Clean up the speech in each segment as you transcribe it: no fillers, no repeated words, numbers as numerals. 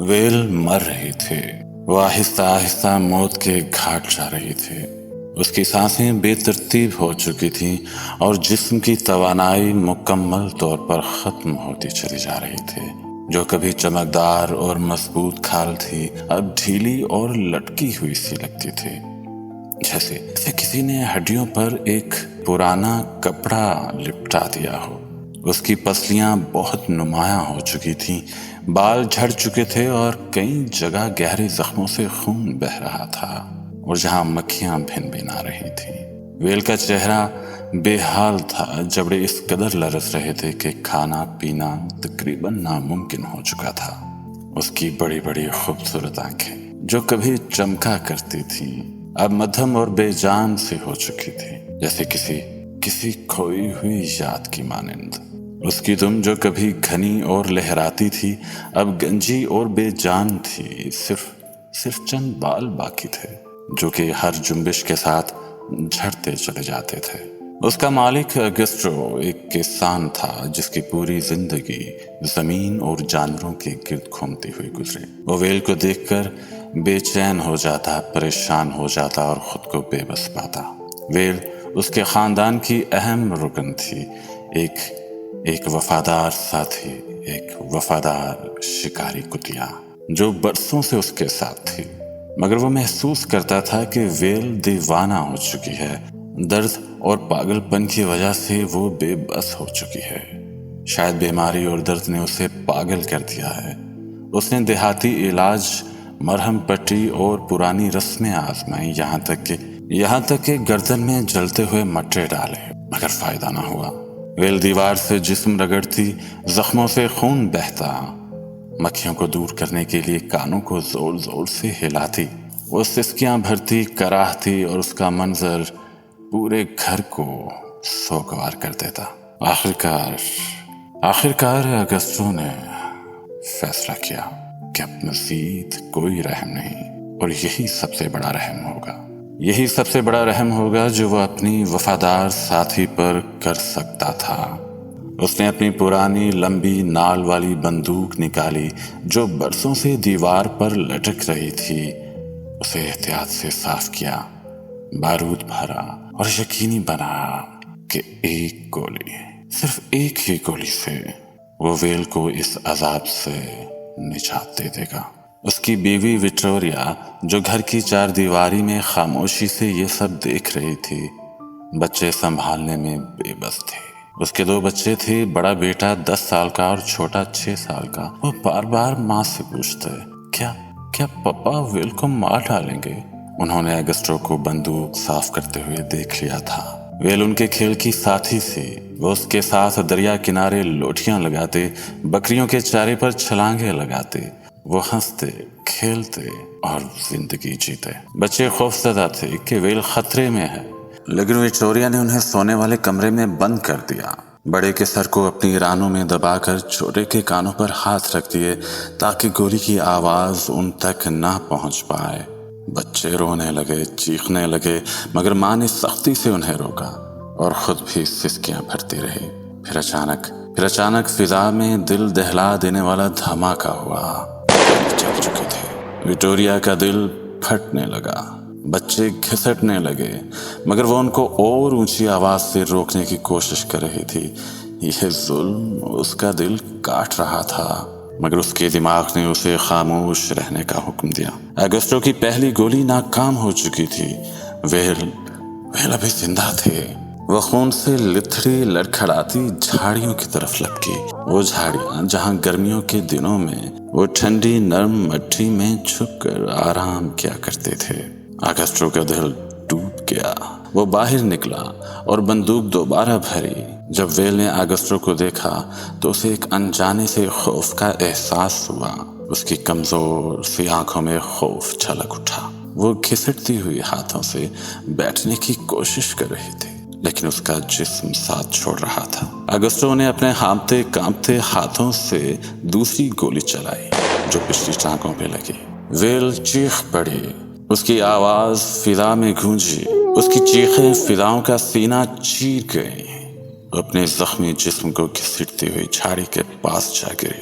Well مر رہے تھے، وہ آہستہ آہستہ موت کے گھاٹ جا رہے تھے۔ اس کی سانسیں بے ترتیب ہو چکی تھیں اور جسم کی توانائی مکمل طور پر ختم ہوتی چلی جا رہی تھی۔ جو کبھی چمکدار اور مضبوط کھال تھی اب ڈھیلی اور لٹکی ہوئی سی لگتی تھی، جیسے کسی نے ہڈیوں پر ایک پرانا کپڑا لپٹا دیا ہو۔ اس کی پسلیاں بہت نمایاں ہو چکی تھیں، بال جھڑ چکے تھے اور کئی جگہ گہرے زخموں سے خون بہہ رہا تھا، اور جہاں مکھیاں بھن بھنا رہی تھیں۔ ویل کا چہرہ بے حال تھا، جبڑے اس قدر لرز رہے تھے کہ کھانا پینا تقریباً ناممکن ہو چکا تھا۔ اس کی بڑی بڑی خوبصورت آنکھیں جو کبھی چمکا کرتی تھیں اب مدھم اور بے جان سے ہو چکی تھی، جیسے کسی کھوئی ہوئی یاد کی مانند۔ اس کی دم جو کبھی گھنی اور لہراتی تھی اب گنجی اور بے جان تھی، صرف چند بال باقی تھے جو کہ ہر جنبش کے ساتھ جھڑتے چلے جاتے تھے۔ اس کا مالک اگسٹو ایک کسان تھا جس کی پوری زندگی زمین اور جانوروں کے گرد گھومتی ہوئی گزری۔ وہ ویل کو دیکھ کر بے چین ہو جاتا، پریشان ہو جاتا اور خود کو بے بس پاتا۔ ویل اس کے خاندان کی اہم رکن تھی، ایک وفادار ساتھی، ایک وفادار شکاری کتیا جو برسوں سے اس کے ساتھ تھی، مگر وہ محسوس کرتا تھا کہ ویل دیوانہ ہو چکی ہے۔ درد اور پاگل پن کی وجہ سے وہ بے بس ہو چکی ہے۔ شاید بیماری اور درد نے اسے پاگل کر دیا ہے۔ اس نے دیہاتی علاج، مرہم پٹی اور پرانی رسمیں آزمائیں، یہاں تک کہ گردن میں جلتے ہوئے مٹے ڈالے، مگر فائدہ نہ ہوا۔ ویل دیوار سے جسم رگڑتی، زخموں سے خون بہتا، مکھیوں کو دور کرنے کے لیے کانوں کو زور زور سے ہلاتی، وہ سسکیاں بھرتی، کراہتی، اور اس کا منظر پورے گھر کو سوگوار کر دیتا۔ آخرکار اگسٹو نے فیصلہ کیا کہ اب مزید کوئی رحم نہیں، اور یہی سب سے بڑا رحم ہوگا جو وہ اپنی وفادار ساتھی پر کر سکتا تھا۔ اس نے اپنی پرانی لمبی نال والی بندوق نکالی جو برسوں سے دیوار پر لٹک رہی تھی، اسے احتیاط سے صاف کیا، بارود بھرا اور یقینی بنایا کہ صرف ایک ہی گولی سے وہ ویل کو اس عذاب سے نجات دے دے گا۔ اس کی بیوی وکٹوریا جو گھر کی چار دیواری میں خاموشی سے یہ سب دیکھ رہی تھی، بچے سنبھالنے میں بے بس تھی۔ اس کے 2 بچے تھے، بڑا بیٹا 10 سال کا اور چھوٹا 6 سال کا۔ وہ بار بار ماں سے پوچھتے، کیا پپا ویل کو مار ڈالیں گے؟ انہوں نے اگسٹو کو بندوق صاف کرتے ہوئے دیکھ لیا تھا۔ ویل ان کے کھیل کی ساتھی تھی، وہ اس کے ساتھ دریا کنارے لوٹیاں لگاتے، بکریوں کے چارے پر چھلانگیں لگاتے، وہ ہنستے، کھیلتے اور زندگی جیتے۔ بچے خوفزدہ تھے کہ ویل خطرے میں ہے، لیکن وکٹوریا نے انہیں سونے والے کمرے میں بند کر دیا۔ بڑے کے سر کو اپنی رانوں میں دبا کر چھوٹے کے کانوں پر ہاتھ رکھ دیے تاکہ گولی کی آواز ان تک نہ پہنچ پائے۔ بچے رونے لگے، چیخنے لگے، مگر ماں نے سختی سے انہیں روکا اور خود بھی سسکیاں بھرتی رہی۔ پھر اچانک فضا میں دل دہلا دینے والا دھماکہ ہوا۔ چل چکے تھے۔ وکٹوریا کا دل پھٹنے لگا، بچے گھسٹنے لگے، مگر وہ ان کو اور اونچی آواز سے روکنے کی کوشش کر رہی تھی۔ یہ ظلم اس کا دل کاٹ رہا تھا، مگر اس کے دماغ نے اسے خاموش رہنے کا حکم دیا۔ اگسٹو کی پہلی گولی ناکام ہو چکی تھی۔ ویل ابھی زندہ تھے۔ وہ خون سے لتھڑی لڑکھڑاتی جھاڑیوں کی طرف لپکی، وہ جھاڑیاں جہاں گرمیوں کے دنوں میں وہ ٹھنڈی نرم مٹی میں چھپ کر آرام کیا کرتے تھے۔ اگسٹو کا دل ٹوٹ گیا، وہ باہر نکلا اور بندوق دوبارہ بھری۔ جب ویل نے اگسٹو کو دیکھا تو اسے ایک انجانے سے خوف کا احساس ہوا۔ اس کی کمزور سی آنکھوں میں خوف چھلک اٹھا۔ وہ گھسٹتی ہوئی ہاتھوں سے بیٹھنے کی کوشش کر رہی تھی، لیکن اس کا جسم ساتھ چھوڑ رہا تھا۔ اگسٹو نے اپنے ہانپتے کانپتے ہاتھوں سے دوسری گولی چلائی جو پچھلی ٹانگوں پہ لگی۔ ویل چیخ پڑی، اس کی آواز فضا میں گونجی، اس کی چیخیں فضاؤں کا سینہ چیر گئیں۔ اپنے زخمی جسم کو گھسیٹتی ہوئی جھاڑی کے پاس جا گری۔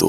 2